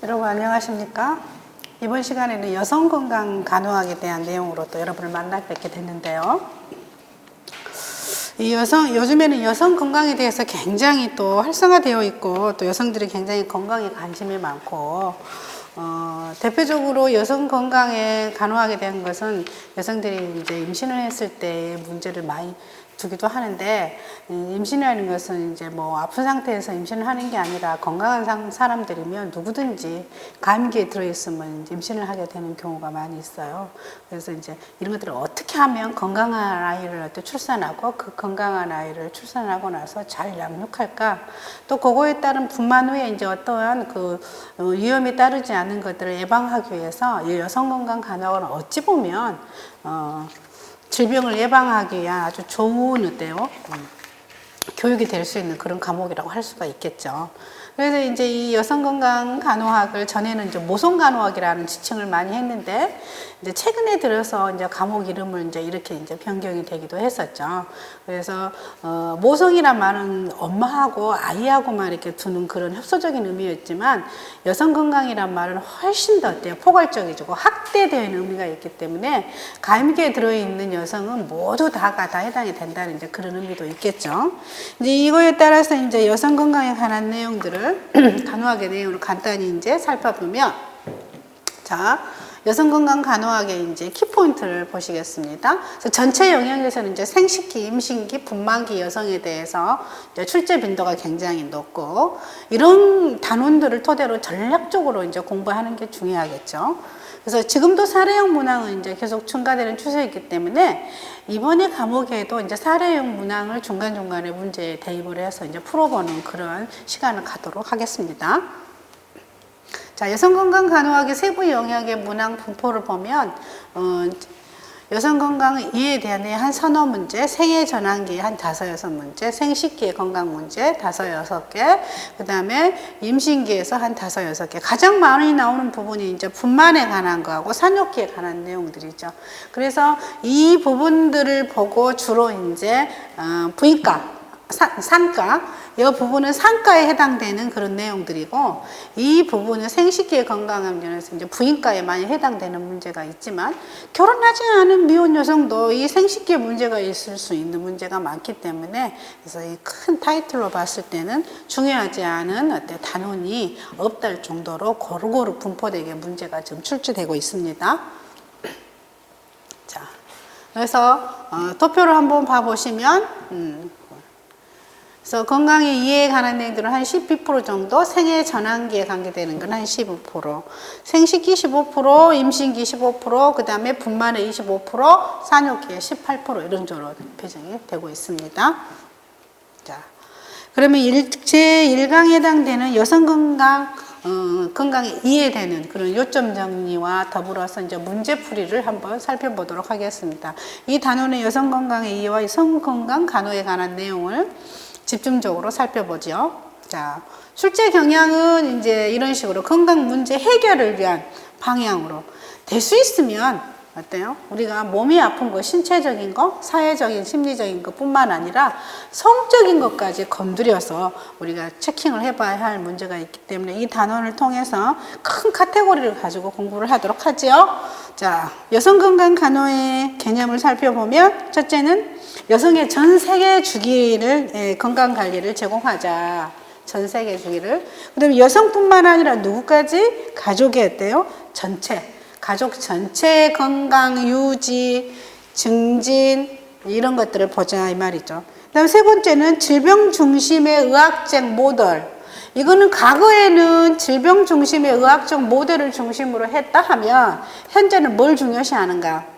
여러분 안녕하십니까? 이번 시간에는 여성 건강 간호학에 대한 내용으로 또 여러분을 만나 뵙게 됐는데요. 요즘에는 여성 건강에 대해서 굉장히 또 활성화되어 있고 또 여성들이 굉장히 건강에 관심이 많고 대표적으로 여성 건강에 간호하게 된 것은 여성들이 이제 임신을 했을 때 문제를 많이 두기도 하는데, 임신이라는 것은 이제 뭐 아픈 상태에서 임신을 하는 게 아니라 건강한 사람들이면 누구든지 감기에 들어있으면 임신을 하게 되는 경우가 많이 있어요. 그래서 이제 이런 것들을 어떻게 하면 건강한 아이를 또 출산하고 그 건강한 아이를 출산하고 나서 잘 양육할까, 또 그거에 따른 분만 후에 이제 어떠한 그 위험이 따르지 않은 것들을 예방하기 위해서 이 여성 건강 간호학은 어찌 보면 질병을 예방하기 위한 아주 좋은 어때요? 교육이 될 수 있는 그런 과목이라고 할 수가 있겠죠. 그래서 이제 이 여성 건강 간호학을 전에는 이제 모성 간호학이라는 지칭을 많이 했는데, 이제 최근에 들어서 이제 과목 이름을 이제 이렇게 이제 변경이 되기도 했었죠. 그래서 모성이란 말은 엄마하고 아이하고만 이렇게 두는 그런 협소적인 의미였지만, 여성 건강이란 말은 훨씬 더 어때요? 포괄적이고 확대되는 의미가 있기 때문에 감기에 들어있는 여성은 모두 다가 다 해당이 된다는 이제 그런 의미도 있겠죠. 이제 이거에 따라서 이제 여성 건강에 관한 내용들을 간호학의 내용을 간단히 이제 살펴보면, 자, 여성 건강 간호학의 이제 키포인트를 보시겠습니다. 그래서 전체 영역에서는 이제 생식기, 임신기, 분만기 여성에 대해서 이제 출제 빈도가 굉장히 높고, 이런 단원들을 토대로 전략적으로 이제 공부하는 게 중요하겠죠. 그래서 지금도 사례형 문항은 이제 계속 첨가되는 추세이기 때문에 이번에 과목에도 이제 사례형 문항을 중간중간에 문제에 대입을 해서 이제 풀어보는 그런 시간을 갖도록 하겠습니다. 자, 여성건강간호학의 세부 영역의 문항 분포를 보면, 여성 건강 이해에 대한 한 서너 문제, 생애 전환기에 한 5-6문제, 생식기의 건강 문제 5-6개, 그 다음에 임신기에서 한 5-6개. 가장 많이 나오는 부분이 이제 분만에 관한 거하고 산욕기에 관한 내용들이죠. 그래서 이 부분들을 보고 주로 이제 부인과, 산과, 이 부분은 산과에 해당되는 그런 내용들이고, 이 부분은 생식기의 건강한 면에서 이제 부인과에 많이 해당되는 문제가 있지만, 결혼하지 않은 미혼 여성도 이 생식기에 문제가 있을 수 있는 문제가 많기 때문에, 그래서 이 큰 타이틀로 봤을 때는 중요하지 않은 어떤 단원이 없달 정도로 고루고루 분포되게 문제가 지금 출제되고 있습니다. 자, 그래서 도표를 한번 봐보시면, 그래서 건강의 이해에 관한 내용들은 한 12% 정도, 생애 전환기에 관계되는 건 한 15%, 생식기 15%, 임신기 15%, 그 다음에 분만의 25%, 산욕기의 18% 이런 식으로 배정이 되고 있습니다. 자, 그러면 제1강에 해당되는 여성 건강에 이해되는 그런 요점 정리와 더불어서 이제 문제풀이를 한번 살펴보도록 하겠습니다. 이 단원의 여성 건강의 이해와 여성 건강 간호에 관한 내용을 집중적으로 살펴보죠. 자, 출제 경향은 이제 이런 식으로 건강 문제 해결을 위한 방향으로 될 수 있으면 어때요? 우리가 몸이 아픈 거, 신체적인 거, 사회적인, 심리적인 것뿐만 아니라 성적인 것까지 건드려서 우리가 체킹을 해봐야 할 문제가 있기 때문에 이 단원을 통해서 큰 카테고리를 가지고 공부를 하도록 하지요. 자, 여성 건강 간호의 개념을 살펴보면, 첫째는 여성의 전 세계 주기를, 건강 관리를 제공하자. 전 세계 주기를. 그 다음에 여성뿐만 아니라 누구까지? 가족의 어때요? 전체. 가족 전체의 건강 유지, 증진, 이런 것들을 보자 이 말이죠. 그 다음 세 번째는 질병 중심의 의학적 모델. 이거는 과거에는 질병 중심의 의학적 모델을 중심으로 했다 하면, 현재는 뭘 중요시 하는가?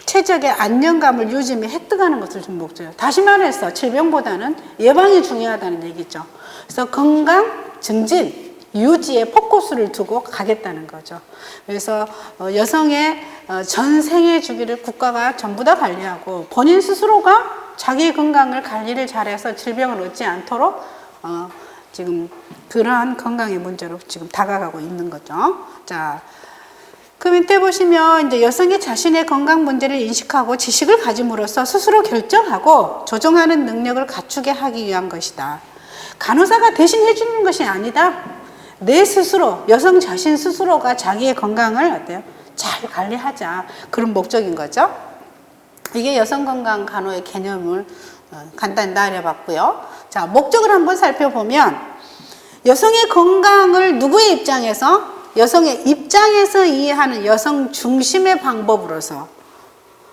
체적의 안정감을 유지 및 획득하는 것을 좀 목적이에요. 다시 말해서 질병보다는 예방이 중요하다는 얘기죠. 그래서 건강, 증진, 유지에 포커스를 두고 가겠다는 거죠. 그래서 여성의 전 생애 주기를 국가가 전부 다 관리하고, 본인 스스로가 자기 건강을 관리를 잘해서 질병을 얻지 않도록 지금 그러한 건강의 문제로 지금 다가가고 있는 거죠. 자, 그 밑에 보시면 이제 여성이 자신의 건강 문제를 인식하고 지식을 가짐으로써 스스로 결정하고 조정하는 능력을 갖추게 하기 위한 것이다. 간호사가 대신 해주는 것이 아니다. 내 스스로, 여성 자신 스스로가 자기의 건강을 어때요? 잘 관리하자. 그런 목적인 거죠. 이게 여성 건강 간호의 개념을 간단히 나열해 봤고요. 자, 목적을 한번 살펴보면 여성의 건강을 누구의 입장에서? 여성의 입장에서 이해하는 여성 중심의 방법으로서,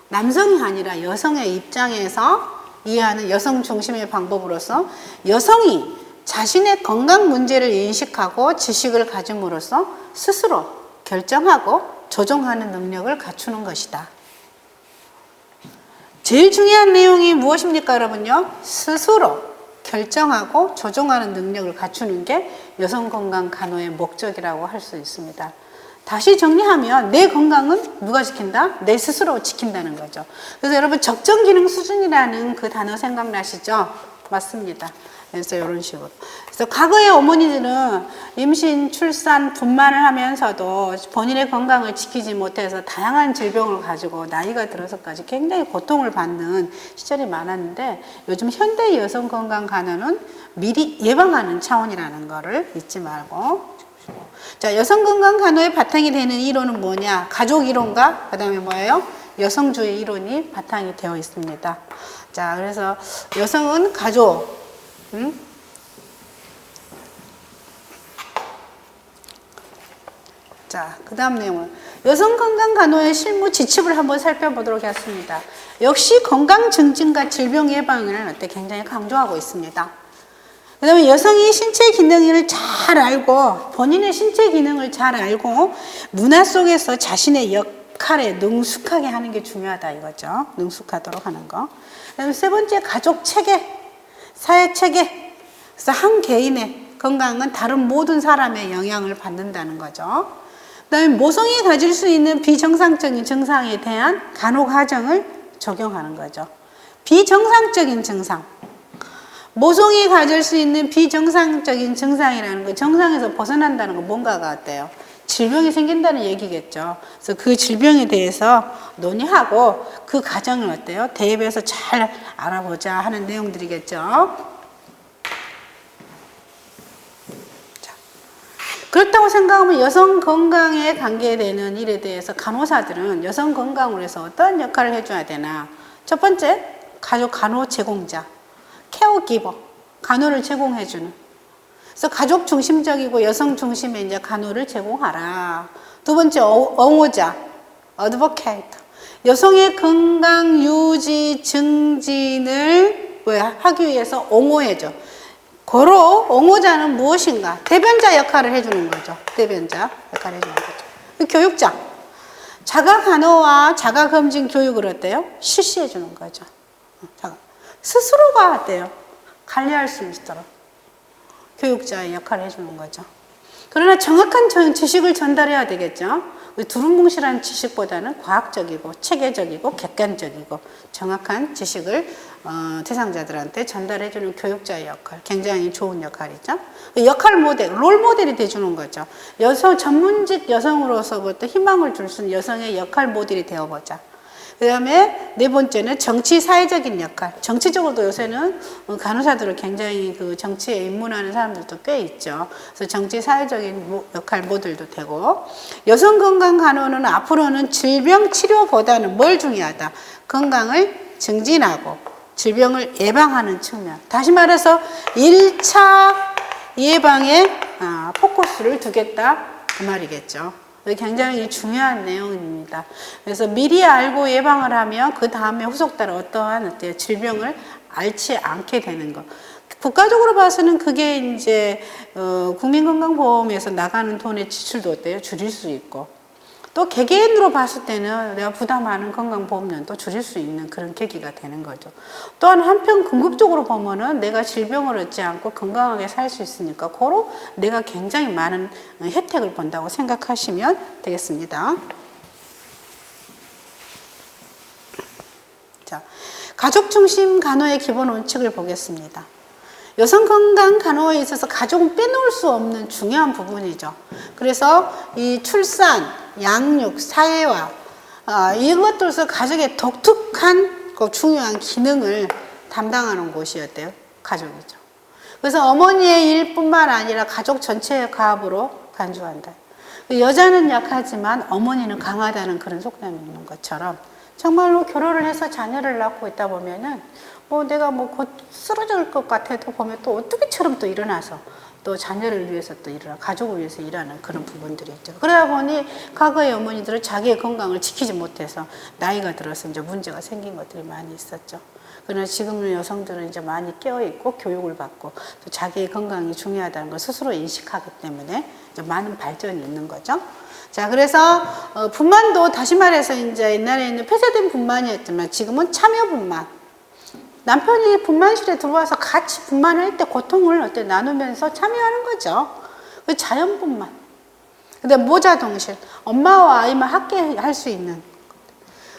남성이 아니라 여성의 입장에서 이해하는 여성 중심의 방법으로서 여성이 자신의 건강 문제를 인식하고 지식을 가짐으로써 스스로 결정하고 조정하는 능력을 갖추는 것이다. 제일 중요한 내용이 무엇입니까, 여러분요? 스스로 결정하고 조정하는 능력을 갖추는 게 여성 건강 간호의 목적이라고 할 수 있습니다. 다시 정리하면 내 건강은 누가 지킨다? 내 스스로 지킨다는 거죠. 그래서 여러분 적정 기능 수준이라는 그 단어 생각나시죠? 맞습니다. 그래서 이런 식으로. 그래서 과거의 어머니들은 임신, 출산, 분만을 하면서도 본인의 건강을 지키지 못해서 다양한 질병을 가지고 나이가 들어서까지 굉장히 고통을 받는 시절이 많았는데, 요즘 현대 여성 건강 간호는 미리 예방하는 차원이라는 거를 잊지 말고. 자, 여성 건강 간호의 바탕이 되는 이론은 뭐냐? 가족 이론과 그다음에 뭐예요? 여성주의 이론이 바탕이 되어 있습니다. 자, 그래서 여성은 가족, 자, 그 다음 내용은 여성 건강 간호의 실무 지침을 한번 살펴보도록 하겠습니다. 역시 건강 증진과 질병 예방을 굉장히 강조하고 있습니다. 그 다음에 여성이 신체 기능을 잘 알고, 본인의 신체 기능을 잘 알고 문화 속에서 자신의 역할에 능숙하게 하는 게 중요하다 이거죠. 능숙하도록 하는 거. 그 다음에 세 번째, 가족 체계, 사회 체계. 그래서 한 개인의 건강은 다른 모든 사람의 영향을 받는다는 거죠. 그 다음에 모성이 가질 수 있는 비정상적인 증상에 대한 간호 과정을 적용하는 거죠. 비정상적인 증상. 모성이 가질 수 있는 비정상적인 증상이라는 거, 정상에서 벗어난다는 거 뭔가가 어때요? 질병이 생긴다는 얘기겠죠. 그래서 그 질병에 대해서 논의하고 그 과정을 어때요? 대입해서 잘 알아보자 하는 내용들이겠죠. 자, 그렇다고 생각하면 여성 건강에 관계되는 일에 대해서 간호사들은 여성 건강을 위해서 어떤 역할을 해줘야 되나? 첫 번째, 가족 간호 제공자. 케어기버, 간호를 제공해주는. 그래서 가족 중심적이고 여성 중심의 이제 간호를 제공하라. 두 번째, 옹호자, 어드보케이터. 여성의 건강 유지 증진을 하기 위해서 옹호해줘. 고로 옹호자는 무엇인가? 대변자 역할을 해주는 거죠. 대변자 역할을 해주는 거죠. 교육자, 자가 간호와 자가 검진 교육을 어때요? 실시해주는 거죠. 스스로가 어때요? 관리할 수 있도록 교육자의 역할을 해주는 거죠. 그러나 정확한 지식을 전달해야 되겠죠. 두루뭉실한 지식보다는 과학적이고 체계적이고 객관적이고 정확한 지식을 대상자들한테 전달해주는 교육자의 역할, 굉장히 좋은 역할이죠. 역할 모델, 롤 모델이 돼주는 거죠. 전문직 여성으로서부터 희망을 줄 수 있는 여성의 역할 모델이 되어보자. 그 다음에 네 번째는 정치 사회적인 역할. 정치적으로도 요새는 간호사들을 굉장히 그 정치에 입문하는 사람들도 꽤 있죠. 그래서 정치 사회적인 역할 모델도 되고, 여성 건강 간호는 앞으로는 질병 치료보다는 뭘 중요하다? 건강을 증진하고 질병을 예방하는 측면. 다시 말해서 1차 예방에 포커스를 두겠다 그 말이겠죠. 굉장히 중요한 내용입니다. 그래서 미리 알고 예방을 하면 그 다음에 후속 따라 어떠한 질병을 앓지 않게 되는 것. 국가적으로 봐서는 그게 이제 국민건강보험에서 나가는 돈의 지출도 어때요? 줄일 수 있고, 또 개개인으로 봤을 때는 내가 부담하는 건강보험료도 줄일 수 있는 그런 계기가 되는 거죠. 또한 한편 궁극적으로 보면은 내가 질병을 얻지 않고 건강하게 살 수 있으니까 고로 내가 굉장히 많은 혜택을 본다고 생각하시면 되겠습니다. 자, 가족 중심 간호의 기본 원칙을 보겠습니다. 여성 건강 간호에 있어서 가족은 빼놓을 수 없는 중요한 부분이죠. 그래서 이 출산, 양육, 사회화 이것들에서 가족의 독특한 중요한 기능을 담당하는 곳이었대요. 가족이죠. 그래서 어머니의 일뿐만 아니라 가족 전체의 가압으로 간주한다. 여자는 약하지만 어머니는 강하다는 그런 속담이 있는 것처럼 정말로 결혼을 해서 자녀를 낳고 있다 보면은 내가 곧 쓰러질 것 같아도 보면 또 어떻게처럼 또 일어나서 또 자녀를 위해서 또 가족을 위해서 일하는 그런 부분들이 있죠. 그러다 보니 과거의 어머니들은 자기의 건강을 지키지 못해서 나이가 들어서 이제 문제가 생긴 것들이 많이 있었죠. 그러나 지금의 여성들은 이제 많이 깨어있고 교육을 받고 또 자기의 건강이 중요하다는 걸 스스로 인식하기 때문에 이제 많은 발전이 있는 거죠. 자, 그래서 분만도 다시 말해서 이제 옛날에는 폐쇄된 분만이었지만 지금은 참여 분만. 남편이 분만실에 들어와서 같이 분만을 할 때 고통을 나누면서 참여하는 거죠. 그 자연 분만. 근데 모자 동실. 엄마와 아이만 함께 할 수 있는.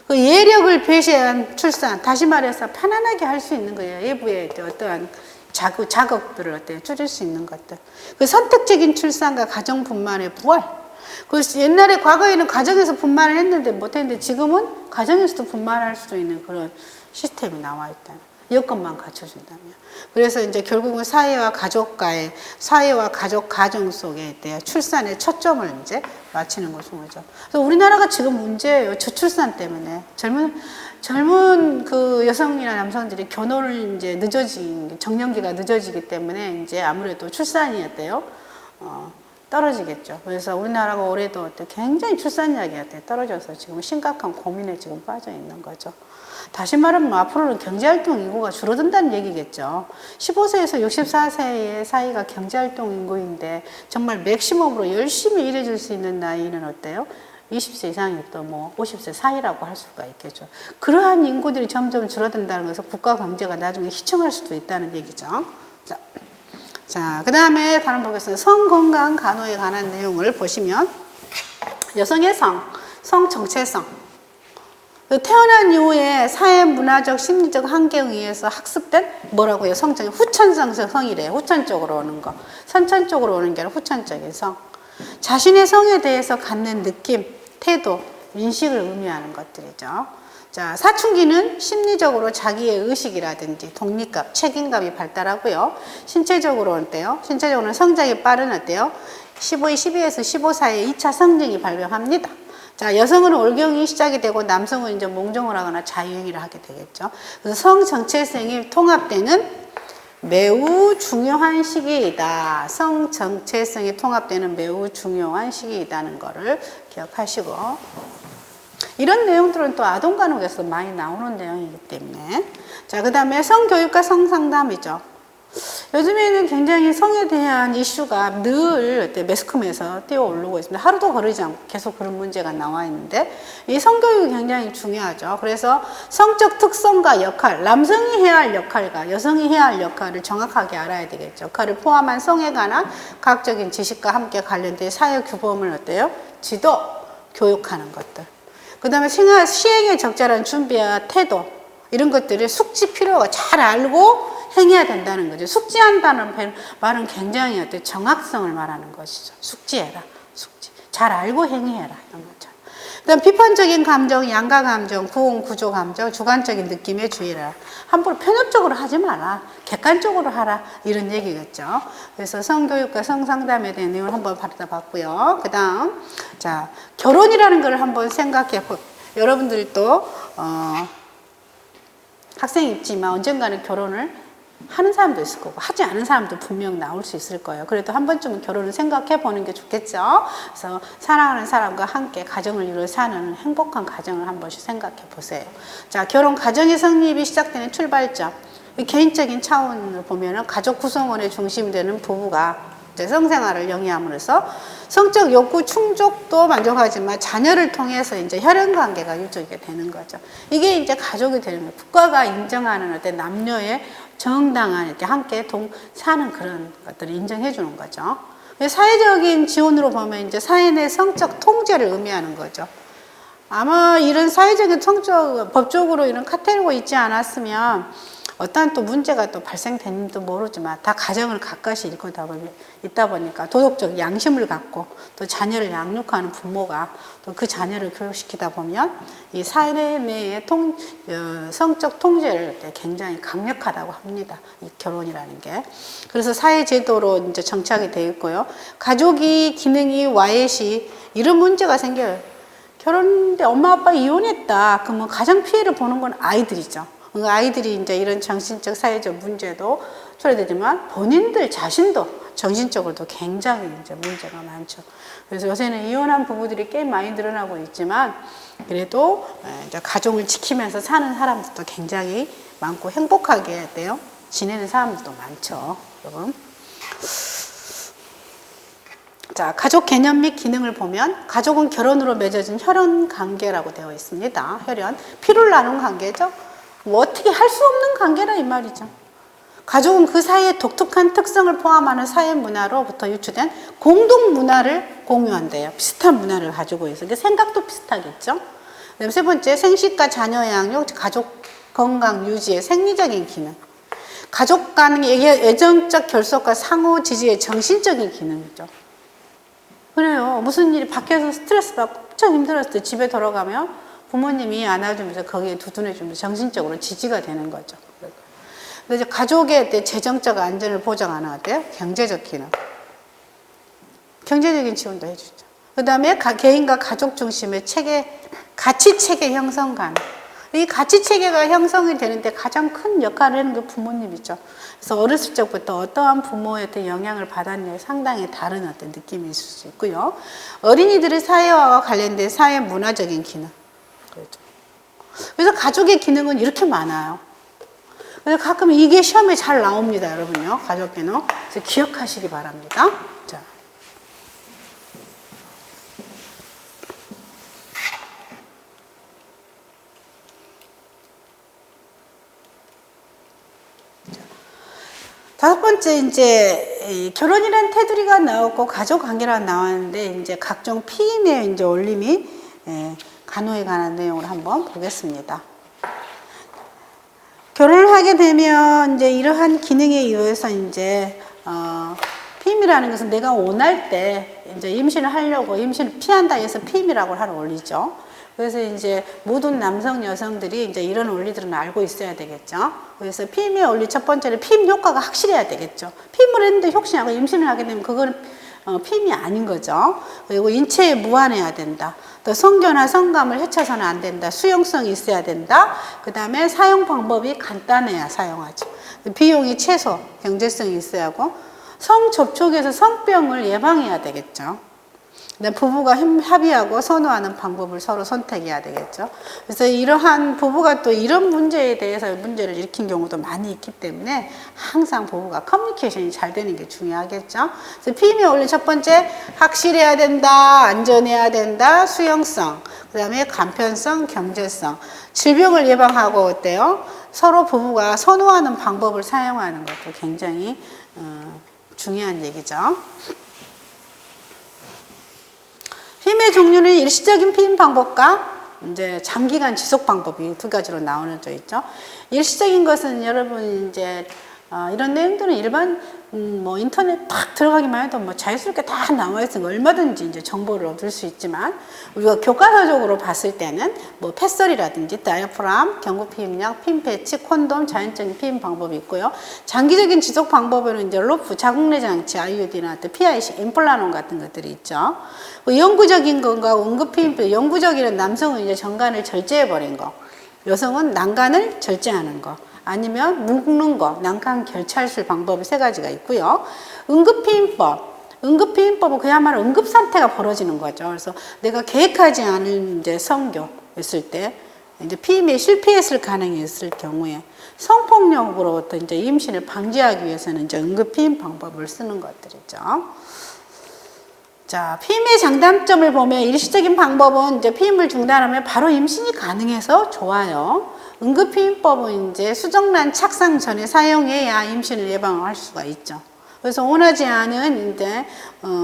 그 예력을 배제한 출산. 다시 말해서 편안하게 할 수 있는 거예요. 외부의 어떠한 자극들을 줄일 수 있는 것들. 그 선택적인 출산과 가정 분만의 부활. 그 옛날에 과거에는 가정에서 분만을 했는데 못했는데 지금은 가정에서도 분만할 수 있는 그런 시스템이 나와 있다는. 여건만 갖춰준다면. 그래서 이제 결국은 사회와 가족 가정 속에 대한 출산의 초점을 이제 맞추는 것인 거죠. 그래서 우리나라가 지금 문제예요. 저출산 때문에. 젊은 그 여성이나 남성들이 결혼을 이제 정년기가 늦어지기 때문에 이제 아무래도 출산이 떨어지겠죠. 그래서 우리나라가 올해도 굉장히 출산량이 떨어져서 지금 심각한 고민에 지금 빠져 있는 거죠. 다시 말하면 앞으로는 경제활동 인구가 줄어든다는 얘기겠죠. 15세에서 64세의 사이가 경제활동 인구인데 정말 맥시멈으로 열심히 일해줄 수 있는 나이는 어때요? 20세 이상이 또 50세 사이라고 할 수가 있겠죠. 그러한 인구들이 점점 줄어든다는 것은 국가 경제가 나중에 희청할 수도 있다는 얘기죠. 자, 그 다음에 다른 보겠습니다. 성건강 간호에 관한 내용을 보시면 여성의 성 정체성. 태어난 이후에 사회 문화적 심리적 한계에 의해서 학습된 뭐라고요? 성적인 후천성 성이래요. 후천 쪽으로 오는 거. 선천 쪽으로 오는 게 아니라 후천적인 성. 자신의 성에 대해서 갖는 느낌, 태도, 인식을 의미하는 것들이죠. 자, 사춘기는 심리적으로 자기의 의식이라든지 독립감, 책임감이 발달하고요. 신체적으로는 어때요? 신체적으로는 성장이 빠른 12에서 15 사이에 2차 성징이 발병합니다. 자, 여성은 올경이 시작이 되고 남성은 이제 몽정을 하거나 자유행위를 하게 되겠죠. 그래서 성 정체성이 통합되는 매우 중요한 시기이다. 성 정체성이 통합되는 매우 중요한 시기이다는 것을 기억하시고, 이런 내용들은 또 아동간호에서 많이 나오는 내용이기 때문에. 자, 그 다음에 성교육과 성상담이죠. 요즘에는 굉장히 성에 대한 이슈가 늘 매스컴에서 뛰어오르고 있습니다. 하루도 거르지 않고 계속 그런 문제가 나와 있는데, 이 성교육이 굉장히 중요하죠. 그래서 성적 특성과 역할, 남성이 해야 할 역할과 여성이 해야 할 역할을 정확하게 알아야 되겠죠. 역할을 포함한 성에 관한 과학적인 지식과 함께 관련된 사회 규범을 지도, 교육하는 것들. 그 다음에 시행에 적절한 준비와 태도, 이런 것들을 숙지 필요가 잘 알고 행해야 된다는 거죠. 숙지한다는 말은 굉장히 정확성을 말하는 것이죠. 숙지해라. 숙지. 잘 알고 행해라. 이런 거죠. 그다음 비판적인 감정, 양가 감정, 구원 구조 감정, 주관적인 느낌에 주의라. 함부로 편협적으로 하지 마라. 객관적으로 하라. 이런 얘기겠죠. 그래서 성교육과 성상담에 대한 내용을 한번 받아봤고요. 그 다음, 자, 결혼이라는 걸 한번 생각해 보. 여러분들도 학생이 있지만 언젠가는 결혼을 하는 사람도 있을 거고 하지 않은 사람도 분명 나올 수 있을 거예요. 그래도 한 번쯤은 결혼을 생각해 보는 게 좋겠죠. 그래서 사랑하는 사람과 함께 가정을 이루어 사는 행복한 가정을 한 번씩 생각해 보세요. 자, 결혼 가정의 성립이 시작되는 출발점. 개인적인 차원을 보면은 가족 구성원의 중심이 되는 부부가 이제 성생활을 영위함으로써 성적 욕구 충족도 만족하지만 자녀를 통해서 이제 혈연 관계가 유지가 되는 거죠. 이게 이제 가족이 되는 거예요. 국가가 인정하는 어떤 남녀의 정당한 이렇게 함께 사는 그런 것들을 인정해 주는 거죠. 사회적인 지원으로 보면 이제 사회 내 성적 통제를 의미하는 거죠. 아마 이런 사회적인 법적으로 이런 카테고리가 있지 않았으면 어떠한 또 문제가 또 발생되는지도 모르지만 다 가정을 가까이 있다 보니까 도덕적 양심을 갖고 또 자녀를 양육하는 부모가 또 그 자녀를 교육시키다 보면 이 사회 내의 성적 통제를 굉장히 강력하다고 합니다. 이 결혼이라는 게. 그래서 사회제도로 이제 정착이 되어 있고요. 가족이 기능이 와해시 이런 문제가 생겨요. 결혼했는데 엄마 아빠 이혼했다. 그러면 가장 피해를 보는 건 아이들이죠. 아이들이 이제 이런 정신적 사회적 문제도 초래되지만 본인들 자신도 정신적으로도 굉장히 이제 문제가 많죠. 그래서 요새는 이혼한 부부들이 꽤 많이 늘어나고 있지만 그래도 이제 가족을 지키면서 사는 사람들도 굉장히 많고 행복하게 돼요. 지내는 사람들도 많죠. 여러분. 자, 가족 개념 및 기능을 보면 가족은 결혼으로 맺어진 혈연 관계라고 되어 있습니다. 혈연. 피를 나눈 관계죠. 뭐 어떻게 할 수 없는 관계라 이 말이죠. 가족은 그 사이의 독특한 특성을 포함하는 사회 문화로부터 유추된 공동 문화를 공유한대요. 비슷한 문화를 가지고 있어요. 생각도 비슷하겠죠. 그다음에 세 번째, 생식과 자녀 양육, 가족 건강 유지의 생리적인 기능. 가족 간의 애정적 결속과 상호 지지의 정신적인 기능이죠. 그래요. 무슨 일이 밖에서 스트레스 받고 엄청 힘들었을 때 집에 돌아가면 부모님이 안아주면서 거기에 두둔해주면서 정신적으로 지지가 되는 거죠. 근데 이제 가족의 재정적 안전을 보장하는 어때요? 경제적 기능. 경제적인 지원도 해주죠. 그 다음에 개인과 가족 중심의 체계, 가치 체계 형성 가능. 이 가치 체계가 형성이 되는데 가장 큰 역할을 하는 게 부모님이죠. 그래서 어렸을 적부터 어떠한 부모한테 영향을 받았냐에 상당히 다른 어떤 느낌이 있을 수 있고요. 어린이들의 사회화와 관련된 사회 문화적인 기능. 그래서 가족의 기능은 이렇게 많아요. 그래서 가끔 이게 시험에 잘 나옵니다, 여러분요. 가족 기능. 그래서 기억하시기 바랍니다. 자. 다섯 번째, 이제, 결혼이라는 테두리가 나오고 가족 관계가 나왔는데, 이제 각종 피임의 이제 올림이, 간호에 관한 내용을 한번 보겠습니다. 결혼을 하게 되면, 이제 이러한 기능에 의해서 이제, 피임이라는 것은 내가 원할 때, 이제 임신을 하려고 임신을 피한다 해서 피임이라고 하는 원리죠. 그래서 이제 모든 남성, 여성들이 이제 이런 원리들은 알고 있어야 되겠죠. 그래서 피임의 원리 첫 번째는 피임 효과가 확실해야 되겠죠. 피임을 했는데 혹시 임신을 하게 되면 그거는 피임이 아닌 거죠. 그리고 인체에 무한해야 된다. 또 성교나 성감을 해쳐서는 안 된다. 수용성이 있어야 된다. 그 다음에 사용 방법이 간단해야 사용하죠. 비용이 최소, 경제성이 있어야 하고 성접촉에서 성병을 예방해야 되겠죠. 부부가 합의하고 선호하는 방법을 서로 선택해야 되겠죠. 그래서 이러한 부부가 또 이런 문제에 대해서 문제를 일으킨 경우도 많이 있기 때문에 항상 부부가 커뮤니케이션이 잘 되는 게 중요하겠죠. 그래서 피임의 원리 첫 번째, 확실해야 된다, 안전해야 된다, 수용성, 그 다음에 간편성, 경제성, 질병을 예방하고 어때요? 서로 부부가 선호하는 방법을 사용하는 것도 굉장히 중요한 얘기죠. 피임의 종류는 일시적인 피임 방법과 이제 장기간 지속 방법이 두 가지로 나눠져 있죠. 일시적인 것은 여러분 이제 이런 내용들은 일반 뭐 인터넷 딱 들어가기만 해도 뭐 자유스럽게 다 나와 있으니까 얼마든지 이제 정보를 얻을 수 있지만 우리가 교과서적으로 봤을 때는 뭐 펫설이라든지 다이아프람, 경구 피임약, 피임 패치, 콘돔, 자연적인 피임 방법이 있고요. 장기적인 지속 방법에는 이제 로프, 자궁내 장치, IUD나 PIC, 임플란트 같은 것들이 있죠. 영구적인 건가 응급 피임, 영구적인 남성은 이제 정관을 절제해 버린 거, 여성은 난간을 절제하는 거. 아니면 묶는 거, 난간 결찰술 방법이 세 가지가 있고요. 응급피임법은 그야말로 응급사태가 벌어지는 거죠. 그래서 내가 계획하지 않은 이제 성교였을 때, 이제 피임에 실패했을 가능이 있을 경우에 성폭력으로부터 이제 임신을 방지하기 위해서는 이제 응급피임 방법을 쓰는 것들이죠. 자, 피임의 장단점을 보면 일시적인 방법은 이제 피임을 중단하면 바로 임신이 가능해서 좋아요. 응급피임법은 이제 수정란 착상 전에 사용해야 임신을 예방할 수가 있죠. 그래서 원하지 않은 이제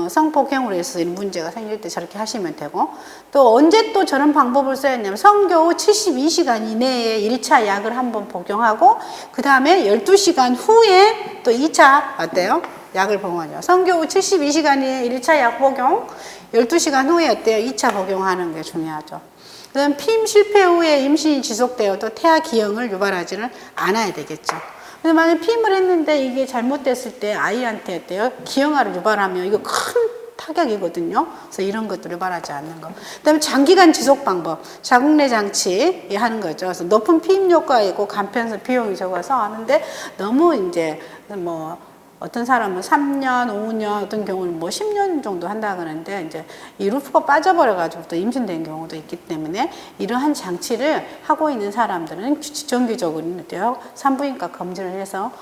성폭행으로 해서 이런 문제가 생길 때 저렇게 하시면 되고, 또 언제 또 저런 방법을 써야 하냐면 성교 후 72시간 이내에 1차 약을 한번 복용하고 그 다음에 12시간 후에 또 2차 어때요? 약을 복용하죠. 성교 후 72시간에 1차 약 복용, 12시간 후에 어때요? 2차 복용하는 게 중요하죠. 그다음 피임 실패 후에 임신이 지속되어도 태아 기형을 유발하지는 않아야 되겠죠. 근데 만약에 피임을 했는데 이게 잘못됐을 때 아이한테 어때요? 기형아를 유발하면 이거 큰 타격이거든요. 그래서 이런 것도 유발하지 않는 거. 그다음에 장기간 지속 방법, 자궁내 장치 하는 거죠. 그래서 높은 피임 효과가 있고 간편성 비용이 적어서 하는데 너무 이제 뭐 어떤 사람은 3년, 5년, 어떤 경우는 뭐 10년 정도 한다 그러는데 이제 이 루프가 빠져버려가지고 또 임신된 경우도 있기 때문에 이러한 장치를 하고 있는 사람들은 정기적으로 산부인과 검진을 해서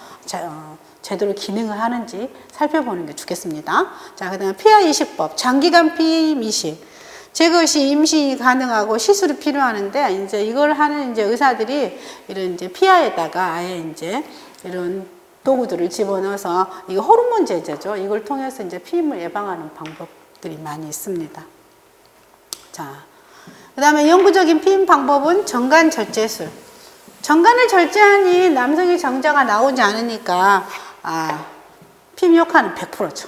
제대로 기능을 하는지 살펴보는 게 좋겠습니다. 자, 그다음에 피하 이식법, 장기간 피임 이식. 제거 시 임신이 가능하고 시술이 필요하는데 이제 이걸 하는 이제 의사들이 이런 이제 피하에다가 아예 이제 이런 도구들을 집어넣어서 이거 호르몬 제제죠. 이걸 통해서 이제 피임을 예방하는 방법들이 많이 있습니다. 자, 그다음에 영구적인 피임 방법은 정관 절제술. 정관을 절제하니 남성의 정자가 나오지 않으니까 피임 효과는 100%죠.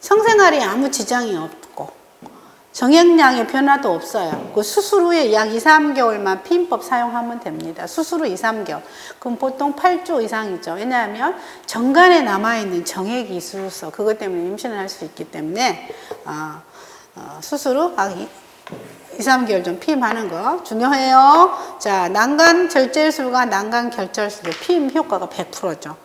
성생활에 아무 지장이 없고 정액량의 변화도 없어요. 그 수술 후에 약 2, 3개월만 피임법 사용하면 됩니다. 수술 후 2, 3개월. 그럼 보통 8주 이상이죠. 왜냐하면 정관에 남아있는 정액이 있어서 그것 때문에 임신을 할 수 있기 때문에 수술 후 2, 3개월 좀 피임하는 거 중요해요. 자, 난간 절제술과 난간 결절술의 피임 효과가 100%죠.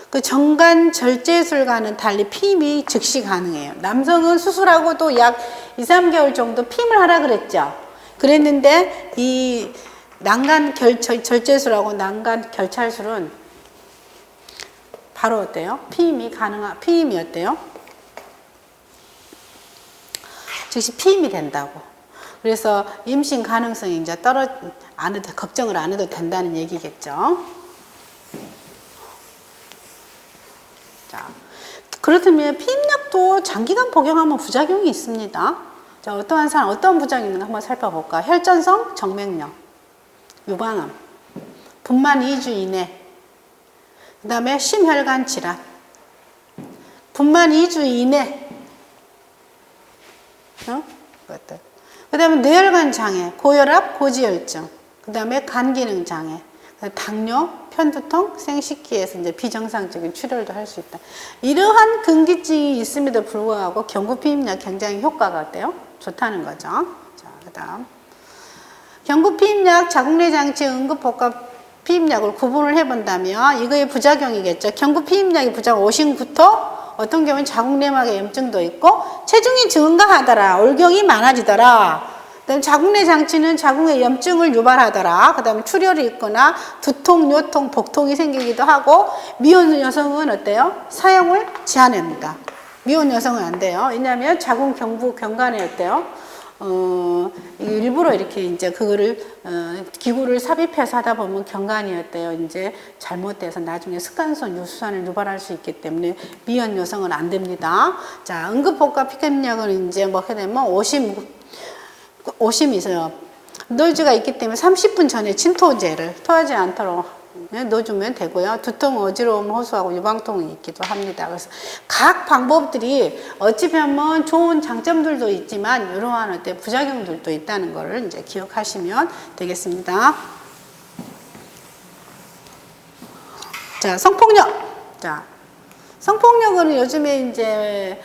그 정관 절제술과는 달리 피임이 즉시 가능해요. 남성은 수술하고도 약 2, 3개월 정도 피임을 하라 그랬죠. 그랬는데 이 난간 절제술하고 난간 결찰술은 바로 어때요? 피임이 어때요? 즉시 피임이 된다고. 그래서 임신 가능성이 이제 걱정을 안 해도 된다는 얘기겠죠. 자, 그렇다면 피임약도 장기간 복용하면 부작용이 있습니다. 자, 어떤 부작용이 있는가 한번 살펴볼까? 혈전성 정맥류, 유방암, 분만 2주 이내, 그 다음에 심혈관 질환, 분만 2주 이내, 그 다음에 뇌혈관 장애, 고혈압, 고지혈증, 그 다음에 간 기능 장애, 당뇨, 편두통, 생식기에서 이제 비정상적인 출혈도 할 수 있다. 이러한 근기증이 있음에도 불구하고 경구 피임약 굉장히 효과가 어때요? 좋다는 거죠. 자, 그다음 경구 피임약, 자궁내 장치, 응급복합 피임약을 구분을 해본다면 이거의 부작용이겠죠. 경구 피임약의 부작용 오심부터 어떤 경우는 자궁내막에 염증도 있고 체중이 증가하더라, 올경이 많아지더라. 그다음 자궁내 장치는 자궁에 염증을 유발하더라. 그다음에 출혈이 있거나 두통, 요통, 복통이 생기기도 하고 미혼 여성은 어때요? 사용을 제한합니다. 미혼 여성은 안 돼요. 왜냐하면 자궁 경관에 어때요? 일부러 이렇게 이제 그거를 기구를 삽입해서 하다 보면 경관이 어때요? 이제 잘못돼서 나중에 습관성 유수산을 유발할 수 있기 때문에 미혼 여성은 안 됩니다. 자, 응급복합 피임약은 이제 뭐 하게 되면 오심이 있어요. 노이즈가 있기 때문에 30분 전에 침토제를 토하지 않도록 넣어주면 되고요. 두통, 어지러움 호소하고 유방통이 있기도 합니다. 그래서 각 방법들이 어찌 보면 좋은 장점들도 있지만 이러한 어떤 부작용들도 있다는 것을 이제 기억하시면 되겠습니다. 자, 성폭력. 자, 성폭력은 요즘에 이제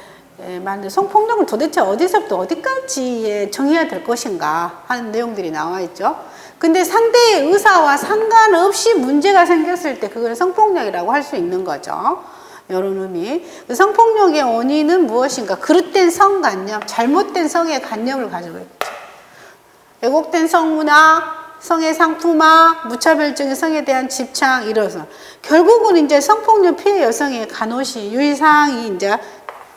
성폭력은 도대체 어디서부터 어디까지 정해야 될 것인가 하는 내용들이 나와 있죠. 근데 상대의 의사와 상관없이 문제가 생겼을 때 그걸 성폭력이라고 할 수 있는 거죠. 이런 의미. 성폭력의 원인은 무엇인가? 그릇된 성관념, 잘못된 성의 관념을 가지고 있죠. 왜곡된 성문화, 성의 상품화, 무차별적인 성에 대한 집착, 이래서 결국은 이제 성폭력 피해 여성의 간호시, 유의사항이 이제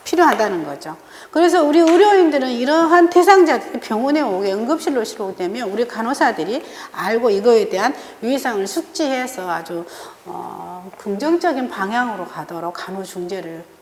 필요하다는 거죠. 그래서 우리 의료인들은 이러한 대상자들이 병원에 오게 응급실로 실어오게 되면 우리 간호사들이 알고 이거에 대한 유의사항을 숙지해서 아주 긍정적인 방향으로 가도록 간호 중재를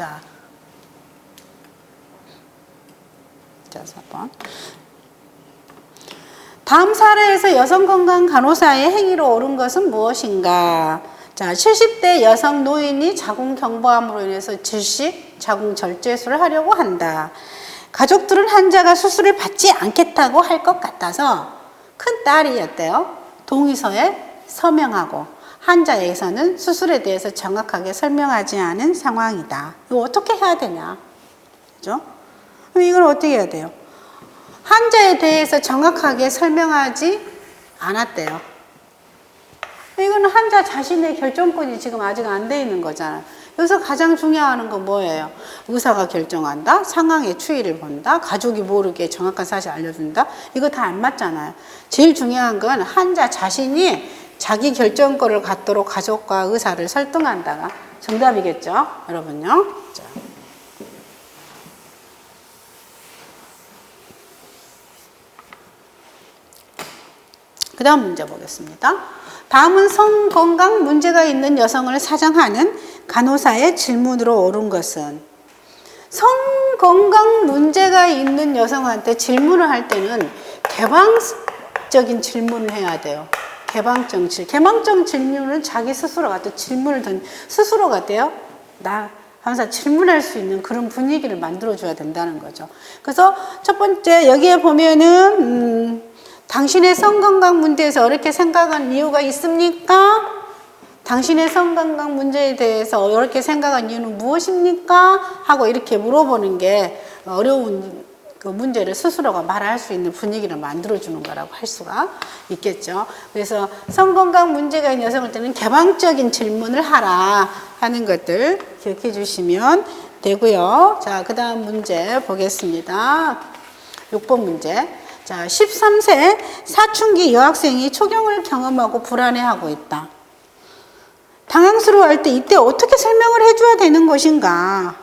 자, 4번. 다음 사례에서 여성건강 간호사의 행위로 옳은 것은 무엇인가? 자, 70대 여성 노인이 자궁경부암으로 인해서 질식, 자궁절제술을 하려고 한다. 가족들은 환자가 수술을 받지 않겠다고 할 것 같아서 큰 딸이 어때요? 동의서에 서명하고 환자에게서는 수술에 대해서 정확하게 설명하지 않은 상황이다. 이거 어떻게 해야 되냐? 그죠? 그럼 이걸 어떻게 해야 돼요? 환자에 대해서 정확하게 설명하지 않았대요. 이거는 환자 자신의 결정권이 지금 아직 안 돼 있는 거잖아요. 여기서 가장 중요한 건 뭐예요? 의사가 결정한다, 상황의 추이를 본다, 가족이 모르게 정확한 사실 알려준다. 이거 다 안 맞잖아요. 제일 중요한 건 환자 자신이 자기 결정권을 갖도록 가족과 의사를 설득한다가 정답이겠죠, 여러분요. 자. 그 다음 문제 보겠습니다. 다음은 성건강 문제가 있는 여성을 사정하는 간호사의 질문으로 옳은 것은? 성건강 문제가 있는 여성한테 질문을 할 때는 개방적인 질문을 해야 돼요. 개방적 질문은 자기 스스로가 또 질문을 스스로가 어때요? 나 항상 질문할 수 있는 그런 분위기를 만들어줘야 된다는 거죠. 그래서 첫 번째 여기에 보면은 당신의 성건강 문제에서 어렵게 생각한 이유가 있습니까? 당신의 성건강 문제에 대해서 어렵게 생각한 이유는 무엇입니까? 하고 이렇게 물어보는 게 어려운 그 문제를 스스로가 말할 수 있는 분위기를 만들어주는 거라고 할 수가 있겠죠. 그래서 성건강 문제가 있는 여성일 때는 개방적인 질문을 하라 하는 것들 기억해 주시면 되고요. 자, 그 다음 문제 보겠습니다. 6번 문제. 자, 13세 사춘기 여학생이 초경을 경험하고 불안해하고 있다. 당황스러워할 때 이때 어떻게 설명을 해줘야 되는 것인가?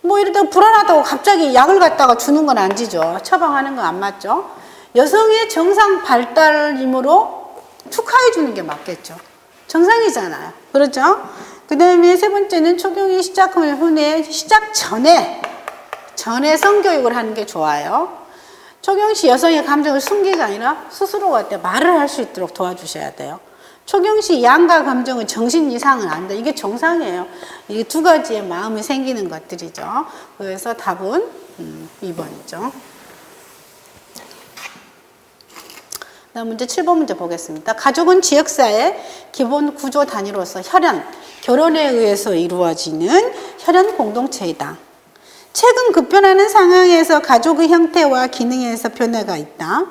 뭐 이러다 불안하다고 갑자기 약을 갖다가 주는 건 아니죠. 처방하는 건 안 맞죠. 여성의 정상 발달이므로 축하해 주는 게 맞겠죠. 정상이잖아요. 그렇죠? 그 다음에 세 번째는 초경이 시작하면 후에 시작 전에 성교육을 하는 게 좋아요. 초경 시 여성의 감정을 숨기가 아니라 스스로가 말을 할 수 있도록 도와주셔야 돼요. 초경 시 양가 감정은 정신 이상은 안 돼. 이게 정상이에요. 이게 두 가지의 마음이 생기는 것들이죠. 그래서 답은 2번이죠. 다음 문제 7번 문제 보겠습니다. 가족은 지역사회 기본 구조 단위로서 혈연, 결혼에 의해서 이루어지는 혈연 공동체이다. 최근 급변하는 상황에서 가족의 형태와 기능에서 변화가 있다.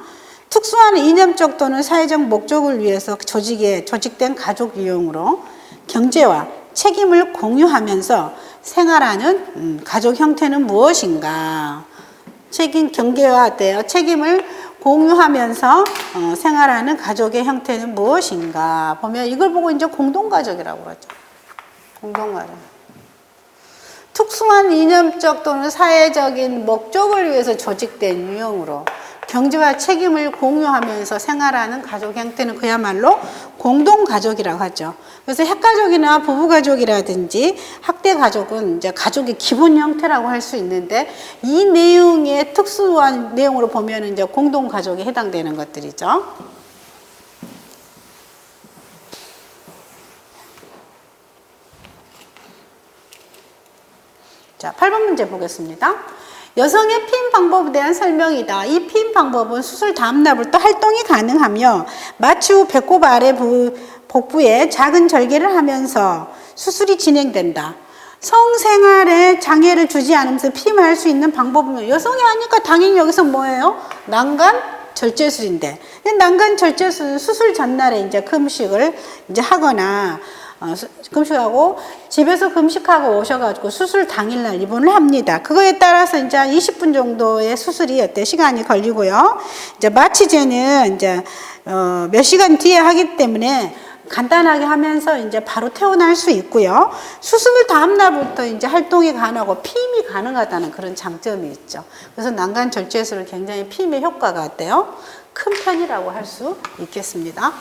특수한 이념적 또는 사회적 목적을 위해서 조직된 가족 유형으로 경제와 책임을 공유하면서 생활하는 가족 형태는 무엇인가? 경계와 책임을 공유하면서 생활하는 가족의 형태는 무엇인가? 보면 이걸 보고 이제 공동가족이라고 그러죠. 공동가족. 특수한 이념적 또는 사회적인 목적을 위해서 조직된 유형으로 경제와 책임을 공유하면서 생활하는 가족 형태는 그야말로 공동가족이라고 하죠. 그래서 핵가족이나 부부가족이라든지 학대가족은 이제 가족의 기본 형태라고 할 수 있는데 이 내용의 특수한 내용으로 보면 이제 공동가족에 해당되는 것들이죠. 자, 8번 문제 보겠습니다. 여성의 피임 방법에 대한 설명이다. 이 피임 방법은 수술 다음 날부터 활동이 가능하며 마취 후 배꼽 아래 복부에 작은 절개를 하면서 수술이 진행된다. 성생활에 장애를 주지 않으면서 피임할 수 있는 방법은 여성이 하니까 당연히 여기서 뭐예요? 난간 절제술인데, 난간 절제술은 수술 전날에 이제 금식을 이제 하거나 금식하고 집에서 금식하고 오셔가지고 수술 당일날 입원을 합니다. 그거에 따라서 이제 20분 정도의 수술이 시간이 걸리고요. 이제 마취제는 이제 몇 시간 뒤에 하기 때문에 간단하게 하면서 이제 바로 퇴원할 수 있고요. 수술 다음 날부터 이제 활동이 가능하고 피임이 가능하다는 그런 장점이 있죠. 그래서 난간 절제술은 굉장히 피임의 효과가 어때요? 큰 편이라고 할 수 있겠습니다.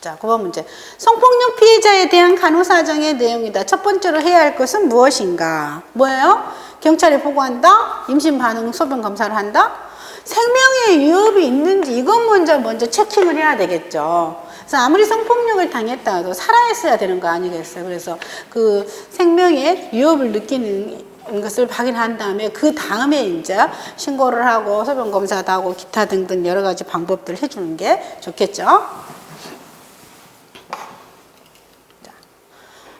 자, 9번 문제. 성폭력 피해자에 대한 간호사정의 내용이다. 첫 번째로 해야 할 것은 무엇인가? 뭐예요? 경찰에 보고한다? 임신 반응 소변 검사를 한다? 생명에 위협이 있는지 이것 먼저 체킹을 해야 되겠죠. 그래서 아무리 성폭력을 당했다 도 살아있어야 되는 거 아니겠어요? 그래서 그 생명에 위협을 느끼는 것을 확인한 다음에 그 다음에 이제 신고를 하고 소변 검사도 하고 기타 등등 여러 가지 방법들을 해주는 게 좋겠죠.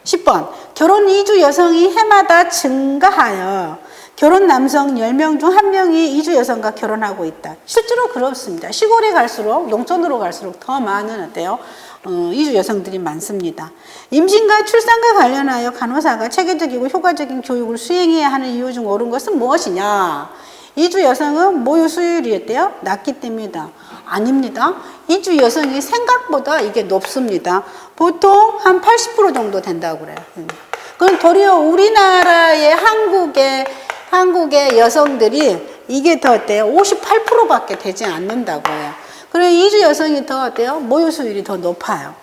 10번. 결혼 이주 여성이 해마다 증가하여 결혼 남성 10명 중 1명이 이주 여성과 결혼하고 있다. 실제로 그렇습니다. 시골에 갈수록, 농촌으로 갈수록 더 많은 어때요? 이주 여성들이 많습니다. 임신과 출산과 관련하여 간호사가 체계적이고 효과적인 교육을 수행해야 하는 이유 중 옳은 것은 무엇이냐? 이주 여성은 모유 수유율이 어때요? 낮기 때문이다. 아닙니다. 이주 여성이 생각보다 이게 높습니다. 보통 한 80% 정도 된다고 그래요. 그럼 도리어 우리나라의 한국의 여성들이 이게 더 어때요? 58%밖에 되지 않는다고 해요. 그래서 이주 여성이 더 어때요? 모유 수율이 더 높아요.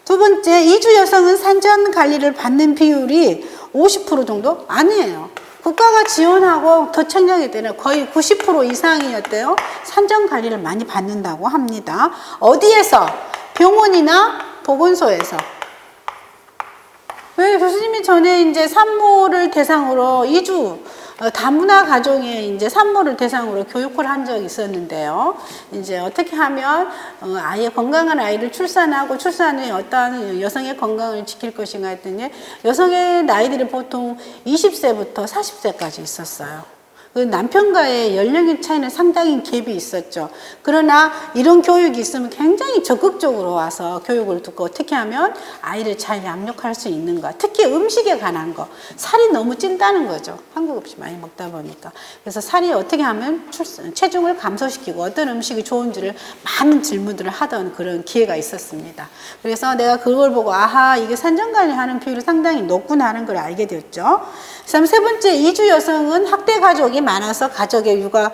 두 번째, 이주 여성은 산전 관리를 받는 비율이 50% 정도? 아니에요. 국가가 지원하고 더 청정이 되는 거의 90% 이상이었대요. 산전 관리를 많이 받는다고 합니다. 어디에서? 병원이나 보건소에서. 왜 교수님이 전에 이제 산모를 대상으로 다문화 가정에 이제 산모를 대상으로 교육을 한 적이 있었는데요. 이제 어떻게 하면 건강한 아이를 출산하고 출산 후에 어떠한 여성의 건강을 지킬 것인가 했더니 여성의 나이들이 보통 20세부터 40세까지 있었어요. 그 남편과의 연령의 차이는 상당히 갭이 있었죠. 그러나 이런 교육이 있으면 굉장히 적극적으로 와서 교육을 듣고 어떻게 하면 아이를 잘 양육할 수 있는가. 특히 음식에 관한 거. 살이 너무 찐다는 거죠. 한국 음식 많이 먹다 보니까. 그래서 살이 어떻게 하면 체중을 감소시키고 어떤 음식이 좋은지를 많은 질문들을 하던 그런 기회가 있었습니다. 그래서 내가 그걸 보고 아하 이게 산전관리하는 비율이 상당히 높구나 하는 걸 알게 되었죠. 그다음 세 번째, 이주 여성은 학대 가족이 많아서 가족의 육아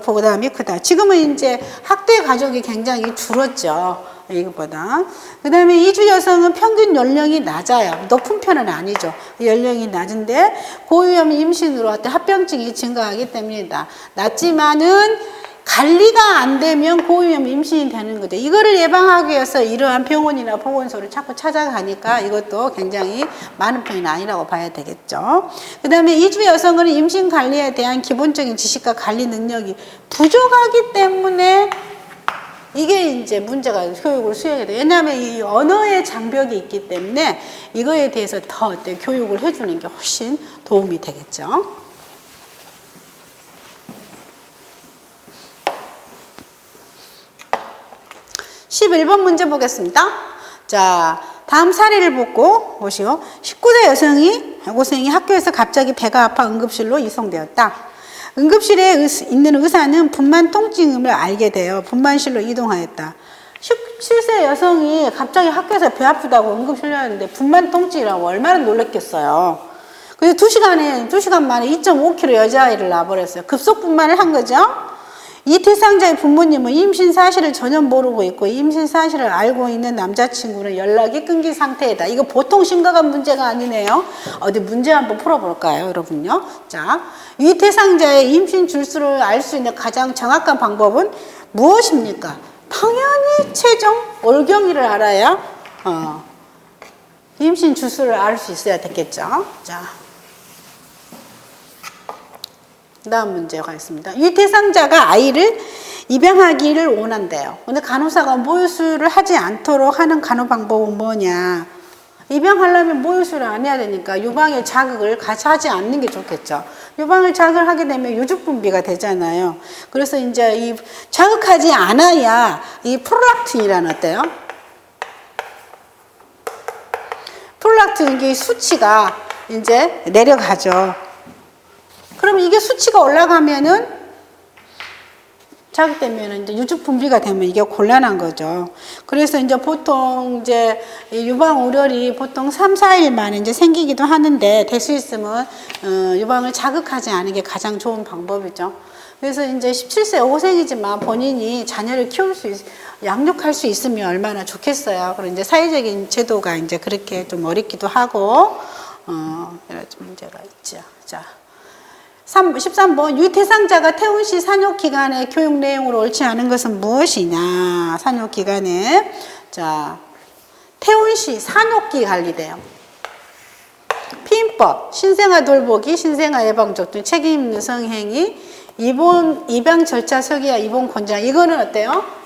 부담이 크다. 지금은 이제 학대 가족이 굉장히 줄었죠. 이것보다. 그 다음에 이주 여성은 평균 연령이 낮아요. 높은 편은 아니죠. 연령이 낮은데 고위험 임신으로 합병증이 증가하기 때문이다. 낮지만은 관리가 안 되면 고위험 임신이 되는 거죠. 이거를 예방하기 위해서 이러한 병원이나 보건소를 자꾸 찾아가니까 이것도 굉장히 많은 편이 아니라고 봐야 되겠죠. 그 다음에 이주 여성은 임신 관리에 대한 기본적인 지식과 관리 능력이 부족하기 때문에 이게 이제 문제가 교육을 수행해야 돼요. 왜냐하면 이 언어의 장벽이 있기 때문에 이거에 대해서 더 교육을 해주는 게 훨씬 도움이 되겠죠. 11번 문제 보겠습니다. 자, 다음 사례를 보시오. 19세 여성이 학교에서 갑자기 배가 아파 응급실로 이송되었다. 응급실에 있는 의사는 분만 통증임을 알게 되어 분만실로 이동하였다. 17세 여성이 갑자기 학교에서 배 아프다고 응급실렸는데 분만 통증이라고 얼마나 놀랐겠어요. 그래서 2시간 만에 2.5kg 여자아이를 낳아버렸어요. 급속 분만을 한 거죠. 이 대상자의 부모님은 임신 사실을 전혀 모르고 있고 임신 사실을 알고 있는 남자친구는 연락이 끊긴 상태이다. 이거 보통 심각한 문제가 아니네요. 어디 문제 한번 풀어볼까요, 여러분요? 자, 이 대상자의 임신 주수를 알 수 있는 가장 정확한 방법은 무엇입니까? 당연히 체중, 월경일을 알아야 임신 주수를 알 수 있어야 되겠죠. 자. 다음 문제가 있습니다. 이 대상자가 아이를 입양하기를 원한대요. 근데 간호사가 모유수유를 하지 않도록 하는 간호 방법은 뭐냐? 입양하려면 모유수유를 안 해야 되니까 유방의 자극을 같이 하지 않는 게 좋겠죠. 유방을 자극을 하게 되면 유죽분비가 되잖아요. 그래서 이제 이 자극하지 않아야 이 프롤락틴이라는 어때요? 프롤락틴 이 수치가 이제 내려가죠. 그럼 이게 수치가 올라가면은 자극되면 이제 유축 분비가 되면 이게 곤란한 거죠. 그래서 이제 보통 이제 유방 우려이 보통 3, 4일 만에 이제 생기기도 하는데 될 수 있으면 유방을 자극하지 않은 게 가장 좋은 방법이죠. 그래서 이제 17세 여고생이지만 본인이 자녀를 양육할 수 있으면 얼마나 좋겠어요. 그리고 이제 사회적인 제도가 이제 그렇게 좀 어렵기도 하고, 여러 가지 문제가 있죠. 자. 13번 유태상자가 태운 시 산욕기간의 교육 내용으로 옳지 않은 것은 무엇이냐. 산욕기간에 자 태운 시 산욕기 관리돼요. 피임법, 신생아 돌보기, 신생아 예방접 등 책임 있는 성행위, 입양 절차 서기와 입원 권장. 이거는 어때요?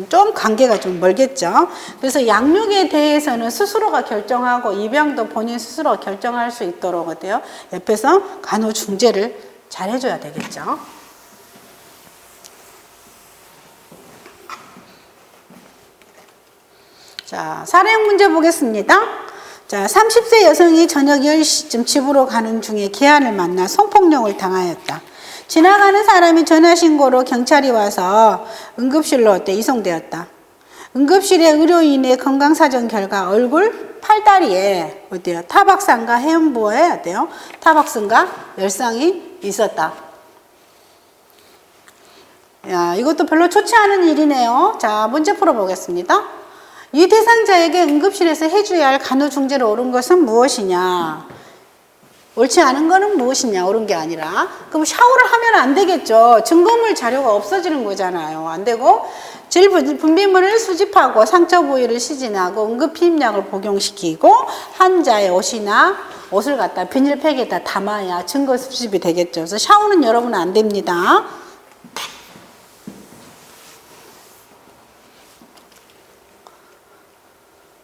좀 관계가 좀 멀겠죠. 그래서 양육에 대해서는 스스로가 결정하고 입양도 본인 스스로 결정할 수 있도록 어때요? 옆에서 간호중재를 잘 해줘야 되겠죠. 자, 사례형 문제 보겠습니다. 자, 30세 여성이 저녁 10시쯤 집으로 가는 중에 계안을 만나 성폭력을 당하였다. 지나가는 사람이 전화신고로 경찰이 와서 응급실로 이송되었다. 응급실의 의료인의 건강사정 결과 얼굴, 팔다리에 어때요? 타박상과 해음부에 어때요? 타박상과 열상이 있었다. 야, 이것도 별로 좋지 않은 일이네요. 자, 문제 풀어보겠습니다. 이 대상자에게 응급실에서 해줘야 할 간호중재로 옳은 것은 무엇이냐? 옳지 않은 거는 무엇이냐, 옳은 게 아니라. 그럼 샤워를 하면 안 되겠죠. 증거물 자료가 없어지는 거잖아요. 안 되고, 질 분비물을 수집하고 상처 부위를 시진하고 응급피임약을 복용시키고 환자의 옷을 갖다 비닐팩에다 담아야 증거 수집이 되겠죠. 그래서 샤워는 여러분 안 됩니다.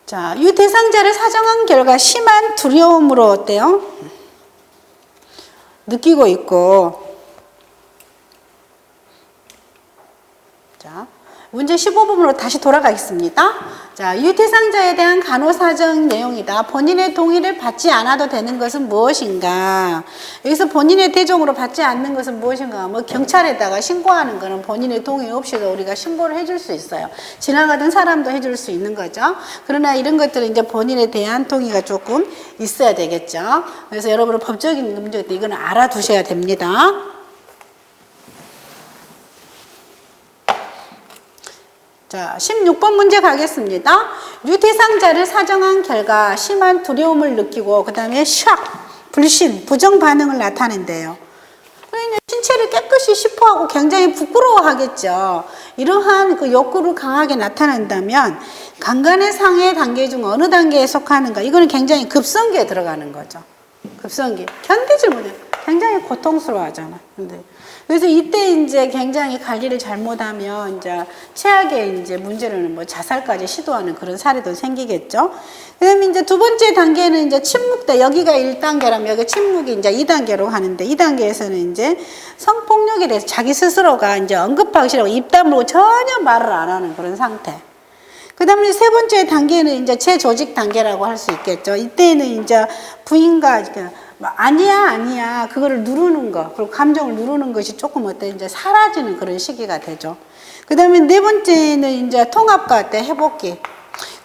자, 이 대상자를 사정한 결과 심한 두려움으로 어때요? 느끼고 있고. 자, 문제 15번으로 다시 돌아가겠습니다. 자, 유태상자에 대한 간호사정 내용이다. 본인의 동의를 받지 않아도 되는 것은 무엇인가? 여기서 본인의 대정으로 받지 않는 것은 무엇인가? 뭐 경찰에다가 신고하는 거는 본인의 동의 없이도 우리가 신고를 해줄 수 있어요. 지나가던 사람도 해줄 수 있는 거죠. 그러나 이런 것들은 이제 본인에 대한 동의가 조금 있어야 되겠죠. 그래서 여러분은 법적인 문제도 이거는 알아두셔야 됩니다. 자, 16번 문제 가겠습니다. 유태상자를 사정한 결과 심한 두려움을 느끼고 그 다음에 불신, 부정 반응을 나타낸대요. 신체를 깨끗이 씻어하고 굉장히 부끄러워하겠죠. 이러한 그 욕구를 강하게 나타낸다면 강간의 상해 단계 중 어느 단계에 속하는가? 이거는 굉장히 급성기에 들어가는 거죠. 급성기. 견디질 못해. 굉장히 고통스러워하잖아. 근데 그래서 이때 이제 굉장히 관리를 잘못하면 이제 최악의 이제 문제는 뭐 자살까지 시도하는 그런 사례도 생기겠죠. 그다음에 이제 두 번째 단계는 이제 침묵다. 여기가 1단계라면 여기 침묵이 이제 2단계로 하는데 2단계에서는 이제 성폭력에 대해서 자기 스스로가 이제 언급하기 싫어하고 입 다물고 전혀 말을 안 하는 그런 상태. 그 다음에 세 번째 단계는 이제 재조직 단계라고 할 수 있겠죠. 이때는 이제 부인과 아니야 그거를 누르는 거, 그리고 감정을 누르는 것이 조금 이제 사라지는 그런 시기가 되죠. 그 다음에 네 번째는 이제 통합과 회복기.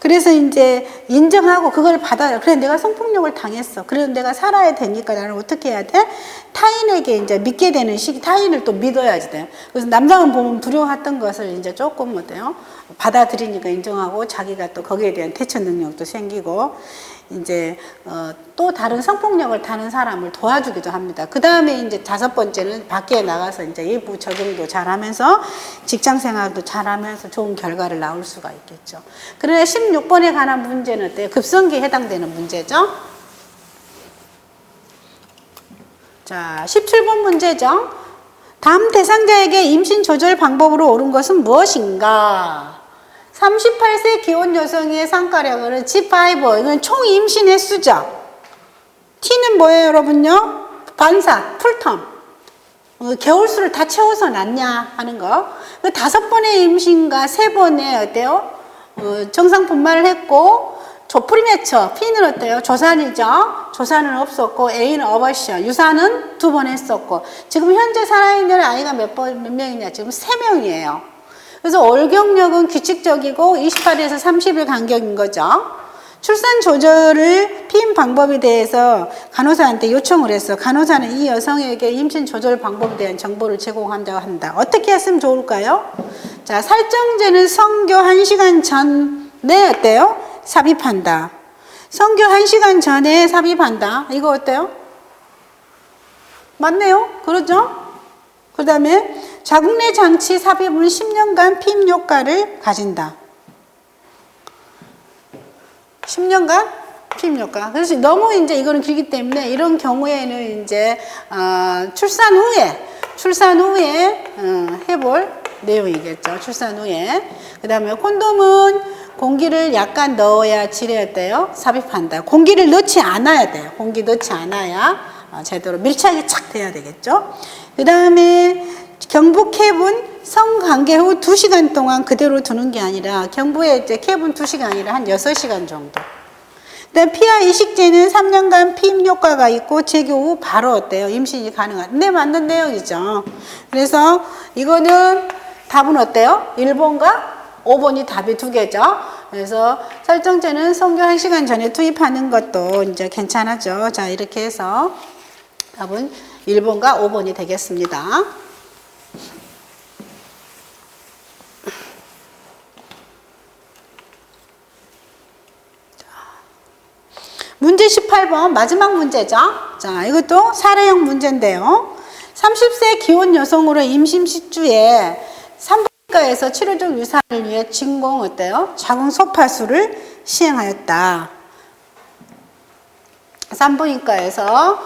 그래서 이제 인정하고 그걸 받아요. 그래, 내가 성폭력을 당했어. 그래서 내가 살아야 되니까 나는 어떻게 해야 돼? 타인에게 이제 믿게 되는 시기, 타인을 또 믿어야지 돼요. 그래서 남성은 보면 두려워했던 것을 이제 조금 받아들이니까 인정하고 자기가 또 거기에 대한 대처 능력도 생기고 이제 또 다른 성폭력을 타는 사람을 도와주기도 합니다. 그 다음에 이제 5번째는 밖에 나가서 이제 일부 적응도 잘하면서 직장 생활도 잘하면서 좋은 결과를 나올 수가 있겠죠. 그러나 16번에 관한 문제는 어때요? 급성기에 해당되는 문제죠. 자, 17번 문제죠. 다음 대상자에게 임신 조절 방법으로 옳은 것은 무엇인가? 38세 기혼 여성의 상가력은 G5, 이건 총 임신 횟수죠. T는 뭐예요, 여러분요? 반사, 풀텀. 개월수를 다 채워서 낳냐 하는 거. 그 5번의 임신과 3번의 어때요? 정상 분만을 했고, 프리매처, P는 어때요? 조산이죠. 조산은 없었고, A는 어버션, 유산은 2번 했었고, 지금 현재 살아있는 아이가 몇 명이냐? 지금 3명이에요. 그래서 올경력은 규칙적이고 28에서 30일 간격인 거죠. 출산 조절을 피임 방법에 대해서 간호사한테 요청을 했어. 간호사는 이 여성에게 임신 조절 방법에 대한 정보를 제공한다고 한다. 어떻게 했으면 좋을까요? 자, 살정제는 성교 1시간 전에 어때요? 삽입한다. 성교 1시간 전에 삽입한다. 이거 어때요? 맞네요. 그러죠? 그 다음에 자궁내 장치 삽입은 10년간 피임 효과를 가진다. 10년간 피임 효과. 그래서 너무 이제 이거는 길기 때문에 이런 경우에는 이제 출산 후에 해볼 내용이겠죠. 출산 후에. 그 다음에 콘돔은 공기를 약간 넣어야 질에 어때요? 삽입한다. 공기를 넣지 않아야 돼요. 공기 넣지 않아야 제대로 밀착이 착 돼야 되겠죠. 그 다음에 경부 캡은 성관계 후 2시간 동안 그대로 두는 게 아니라 경부에 이제 캡은 2시간 아니라 한 6시간 정도. 그다음 피하 이식제는 3년간 피임 효과가 있고 제교 후 바로 어때요? 임신이 가능한. 네, 맞는 내용이죠. 그래서 이거는 답은 어때요? 1번과 5번이 답이 두 개죠. 그래서 살정제는 성교 1시간 전에 투입하는 것도 이제 괜찮았죠. 자, 이렇게 해서 답은 1번과 5번이 되겠습니다. 문제 18번 마지막 문제죠. 자, 이것도 사례형 문제인데요. 30세 기혼 여성으로 임신 10주에 산부인과에서 치료적 유산을 위해 진공 어때요? 자궁 소파술을 시행하였다. 산부인과에서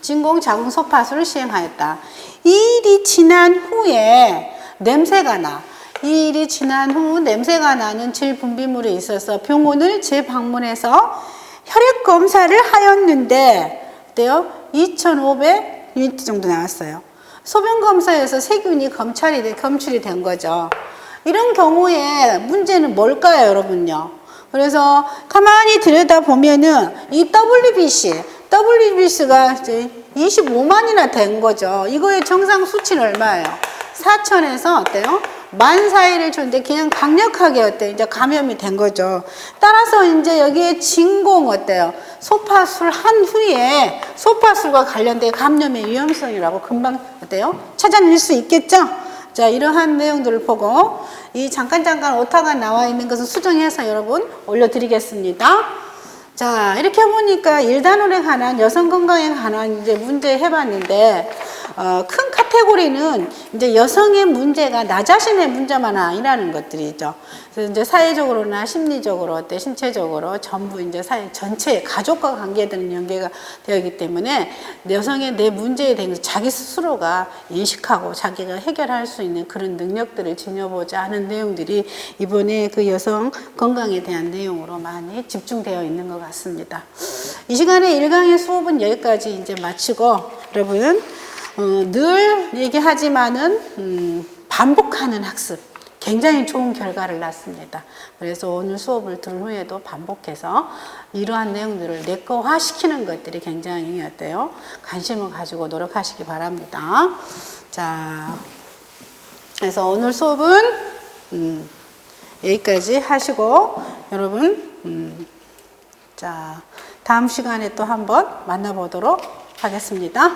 진공 자궁 소파술을 시행하였다. 이 일이 지난 후에 냄새가 나. 이 일이 지난 후 냄새가 나는 질 분비물이 있어서 병원을 재방문해서 혈액 검사를 하였는데 어때요? 2,500유니트 정도 나왔어요. 소변 검사에서 세균이 검출이 된 거죠. 이런 경우에 문제는 뭘까요, 여러분요? 그래서 가만히 들여다보면은 이 WBC가 이제 25만이나 된 거죠. 이거의 정상 수치는 얼마예요? 4,000에서 어때요? 14,000을 줬는데 그냥 강력하게 어때요? 이제 감염이 된 거죠. 따라서 이제 여기에 진공 어때요? 소파술 한 후에 소파술과 관련된 감염의 위험성이라고 금방 어때요? 찾아낼 수 있겠죠? 자, 이러한 내용들을 보고 이 잠깐 오타가 나와 있는 것을 수정해서 여러분 올려드리겠습니다. 자, 이렇게 보니까 1단원에 관한 여성 건강에 관한 이제 문제 해봤는데 큰 카테고리는 이제 여성의 문제가 나 자신의 문제만 아니라는 것들이죠. 그래서 이제 사회적으로나 심리적으로, 신체적으로 전부 이제 사회 전체 가족과 관계되는 연계가 되어 있기 때문에 여성의 내 문제에 대해서 자기 스스로가 인식하고 자기가 해결할 수 있는 그런 능력들을 지녀보자 하는 내용들이 이번에 그 여성 건강에 대한 내용으로 많이 집중되어 있는 것 같습니다. 이 시간에 1강의 수업은 여기까지 이제 마치고 여러분 늘 얘기하지만은 반복하는 학습 굉장히 좋은 결과를 낳습니다. 그래서 오늘 수업을 들은 후에도 반복해서 이러한 내용들을 내거화 시키는 것들이 굉장히 어때요? 관심을 가지고 노력하시기 바랍니다. 자, 그래서 오늘 수업은 여기까지 하시고 여러분 자, 다음 시간에 또 한번 만나보도록 하겠습니다.